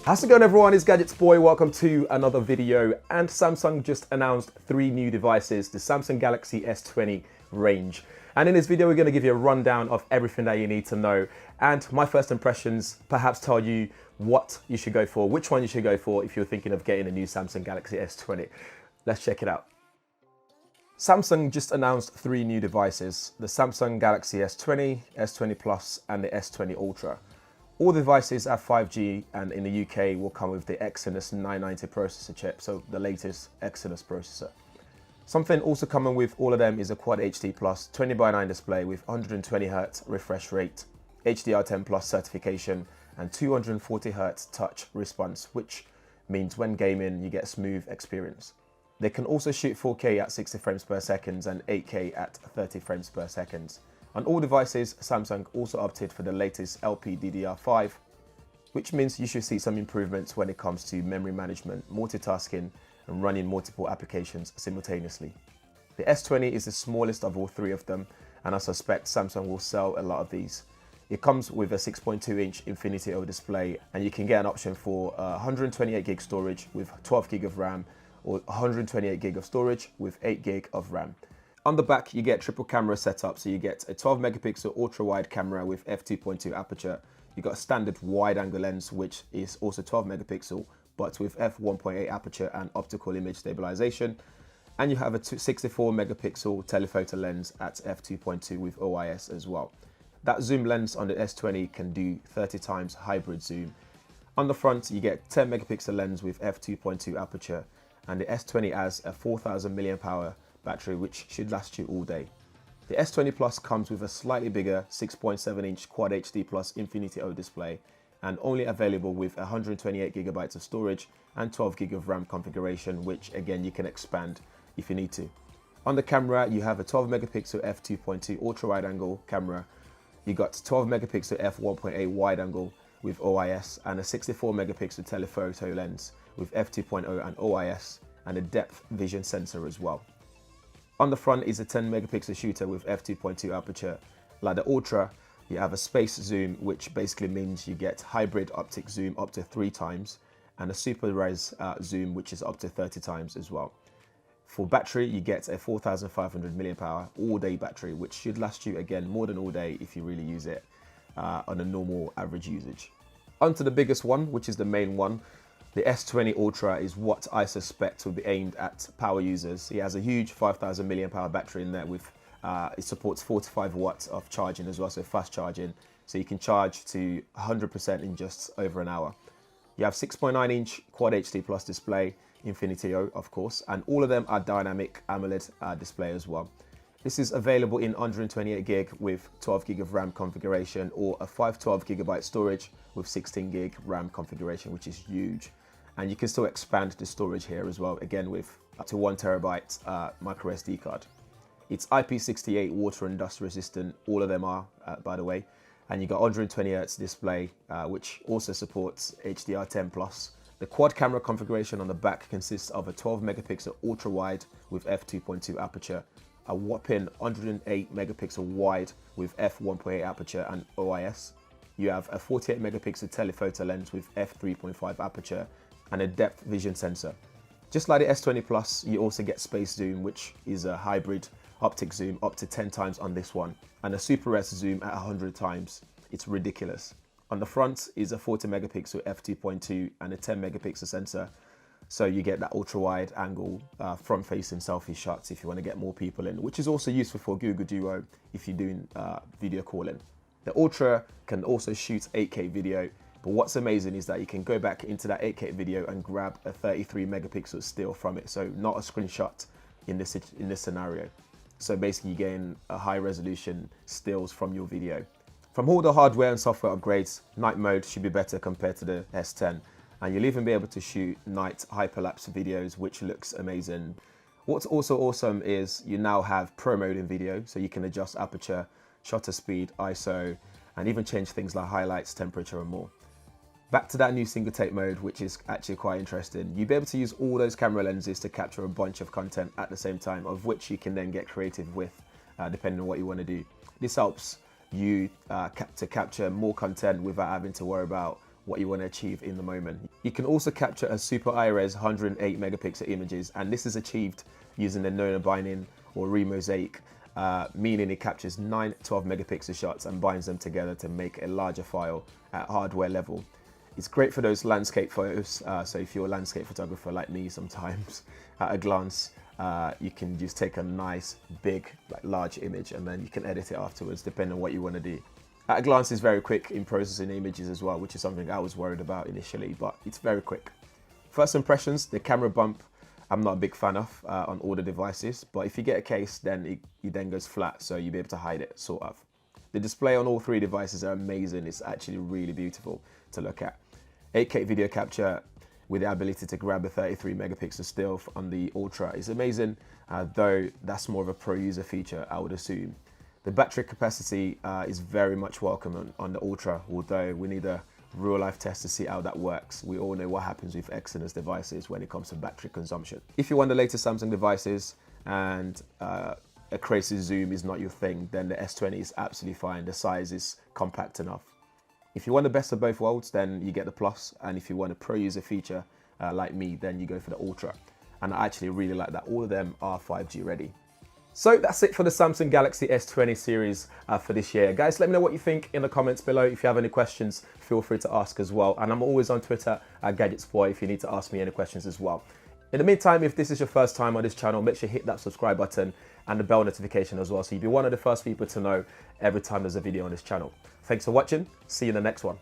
How's it going, everyone? It's Gadgets Boy. Welcome to another video. And Samsung just announced 3 new devices, the Samsung Galaxy S20 range. And in this video, we're going to give you a rundown of everything that you need to know. And my first impressions perhaps tell you what you should go for, which one you should go for if you're thinking of getting a new Samsung Galaxy S20. Let's check it out. Samsung just announced 3 new devices, the Samsung Galaxy S20, S20 Plus, and the S20 Ultra. All devices have 5G, and in the UK will come with the Exynos 990 processor chip, so the latest Exynos processor. Something also coming with all of them is a Quad HD Plus 20:9 display with 120Hz refresh rate, HDR10 Plus certification, and 240Hz touch response, which means when gaming you get a smooth experience. They can also shoot 4K at 60 frames per second and 8K at 30 frames per second. On all devices, Samsung also opted for the latest LPDDR5, which means you should see some improvements when it comes to memory management, multitasking, and running multiple applications simultaneously. The S20 is the smallest of all 3 of them, and I suspect Samsung will sell a lot of these. It comes with a 6.2-inch Infinity O display, and you can get an option for 128GB storage with 12GB of RAM, or 128GB of storage with 8GB of RAM. On the back, you get triple camera setup, so you get a 12MP ultra-wide camera with f2.2 aperture. You got a standard wide-angle lens, which is also 12MP, but with f1.8 aperture and optical image stabilization. And you have a 64MP telephoto lens at f2.2 with OIS as well. That zoom lens on the S20 can do 30 times hybrid zoom. On the front, you get 10MP lens with f2.2 aperture, and the S20 has a 4000 mAh battery, which should last you all day. The S20 Plus comes with a slightly bigger 6.7-inch Quad HD Plus Infinity O display, and only available with 128GB of storage and 12GB of RAM configuration, which again you can expand if you need to. On the camera, you have a 12MP f2.2 ultra wide angle camera. You got 12MP f1.8 wide angle with OIS, and a 64MP telephoto lens with f2.0 and OIS, and a depth vision sensor as well. On the front is a 10MP shooter with f2.2 aperture. Like the Ultra, you have a space zoom, which basically means you get hybrid optic zoom up to 3 times, and a super res zoom, which is up to 30 times as well. For battery, you get a 4500 mAh all-day battery, which should last you again more than all day if you really use it on a normal average usage. On to the biggest one, which is the main one. The S20 Ultra is what I suspect will be aimed at power users. It has a huge 5000 mAh battery in there with, it supports 45 watts of charging as well, so fast charging. So you can charge to 100% in just over an hour. You have 6.9-inch Quad HD Plus display, Infinity O of course, and all of them are dynamic AMOLED display as well. This is available in 128GB with 12GB of RAM configuration, or a 512GB storage with 16GB RAM configuration, which is huge. And you can still expand the storage here as well, again with up to 1TB micro SD card. It's IP68 water and dust resistant, all of them are, by the way. And you got 120Hz display, which also supports HDR10 Plus. The quad camera configuration on the back consists of a 12MP ultra wide with f2.2 aperture, a whopping 108MP wide with f1.8 aperture and OIS. You have a 48MP telephoto lens with f3.5 aperture, and a depth vision sensor. Just like the S20 Plus, you also get space zoom, which is a hybrid optic zoom up to 10 times on this one, and a super res zoom at 100 times. It's ridiculous. On the front is a 40MP f2.2 and a 10MP sensor, so you get that ultra wide angle front facing selfie shots if you want to get more people in, which is also useful for Google Duo if you're doing video calling. The Ultra can also shoot 8K video, but what's amazing is that you can go back into that 8K video and grab a 33MP still from it, so not a screenshot in this scenario. So basically you're getting a high resolution stills from your video. From all the hardware and software upgrades, night mode should be better compared to the S10, and you'll even be able to shoot night hyperlapse videos, which looks amazing. What's also awesome is you now have pro mode in video, so you can adjust aperture, shutter speed, ISO, and even change things like highlights, temperature, and more. Back to that new single take mode, which is actually quite interesting. You'll be able to use all those camera lenses to capture a bunch of content at the same time, of which you can then get creative with, depending on what you want to do. This helps you to capture more content without having to worry about what you want to achieve in the moment. You can also capture a super high-res 108 megapixel images, and this is achieved using the nona binding or remosaic, meaning it captures 9 12 megapixel shots and binds them together to make a larger file at hardware level. It's great for those landscape photos, so if you're a landscape photographer like me sometimes, at a glance, you can just take a nice, big, large image and then you can edit it afterwards depending on what you want to do. At a glance, it's very quick in processing images as well, which is something I was worried about initially, but it's very quick. First impressions, the camera bump, I'm not a big fan of on all the devices, but if you get a case, then it then goes flat, so you'll be able to hide it, sort of. The display on all three devices are amazing. It's actually really beautiful to look at. 8K video capture with the ability to grab a 33 megapixel still on the Ultra is amazing, though that's more of a pro user feature, I would assume. The battery capacity is very much welcome on the Ultra, although we need a real life test to see how that works. We all know what happens with Exynos devices when it comes to battery consumption. If you want the latest Samsung devices and a crazy zoom is not your thing, then the S20 is absolutely fine. The size is compact enough. If you want the best of both worlds, then you get the Plus, and if you want a pro user feature like me, then you go for the Ultra. And I actually really like that all of them are 5G ready. So that's it for the Samsung Galaxy S20 series for this year. Guys, let me know what you think in the comments below. If you have any questions, feel free to ask as well. And I'm always on Twitter at GadgetsBoy if you need to ask me any questions as well. In the meantime, if this is your first time on this channel, make sure you hit that subscribe button and the bell notification as well, so you'll be one of the first people to know every time there's a video on this channel. Thanks for watching. See you in the next one.